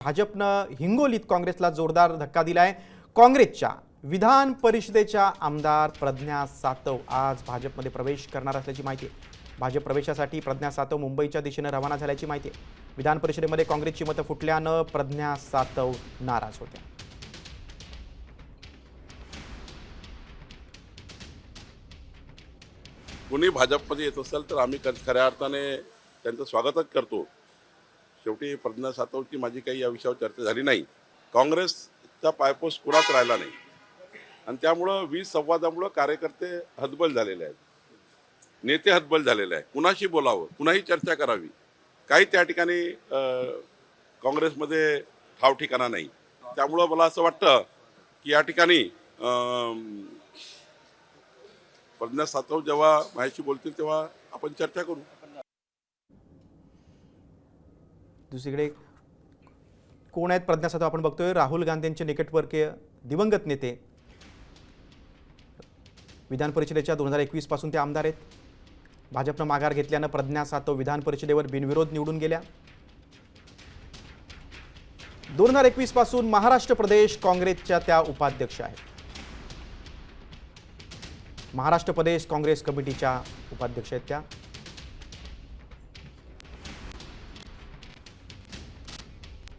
भाजपनं हिंगोलीत काँग्रेसला जोरदार धक्का दिलाय। काँग्रेसच्या विधान परिषदेच्या आमदार प्रज्ञा सातव आज भाजपमध्ये प्रवेश करणार असल्याची माहिती आहे। भाजप प्रवेशासाठी प्रज्ञा सातव मुंबईच्या दिशेने रवाना झाल्याची माहिती आहे। विधान परिषदेमध्ये काँग्रेसची मतं फुटल्यानं प्रज्ञा सातव नाराज होत्या। कोणी भाजपमध्ये येत असेल तर आम्ही खऱ्या अर्थाने त्यांचं स्वागतच करतो। शेवटी प्रज्ञा सातवची माझी काही या विषयावर चर्चा झाली नाही। काँग्रेसचा पायपोस कुणाच राहिला नाही आणि त्यामुळं विसंवादामुळं कार्यकर्ते हतबल झालेले आहेत, नेते हतबल झालेले आहेत। कुणाशी बोलावं, कुणाही चर्चा करावी, काही त्या ठिकाणी काँग्रेसमध्ये ठाव ठिकाणा नाही। त्यामुळं मला असं वाटतं की या ठिकाणी प्रज्ञा सातव जेव्हा माझ्याशी बोलतील तेव्हा आपण चर्चा करू। दुसरीकडे कोण आहेत प्रज्ञा सातव आपण बघतोय। राहुल गांधींचे निकटवर्तीय दिवंगत नेते, विधान परिषदेच्या 2021 पासून ते आमदार आहेत। भाजपनं माघार घेतल्यानं प्रज्ञा सातव विधान परिषदेवर बिनविरोध निवडून गेल्या। 2021 पासून महाराष्ट्र प्रदेश काँग्रेसच्या त्या उपाध्यक्ष आहेत। महाराष्ट्र प्रदेश काँग्रेस कमिटीच्या उपाध्यक्ष आहेत त्या।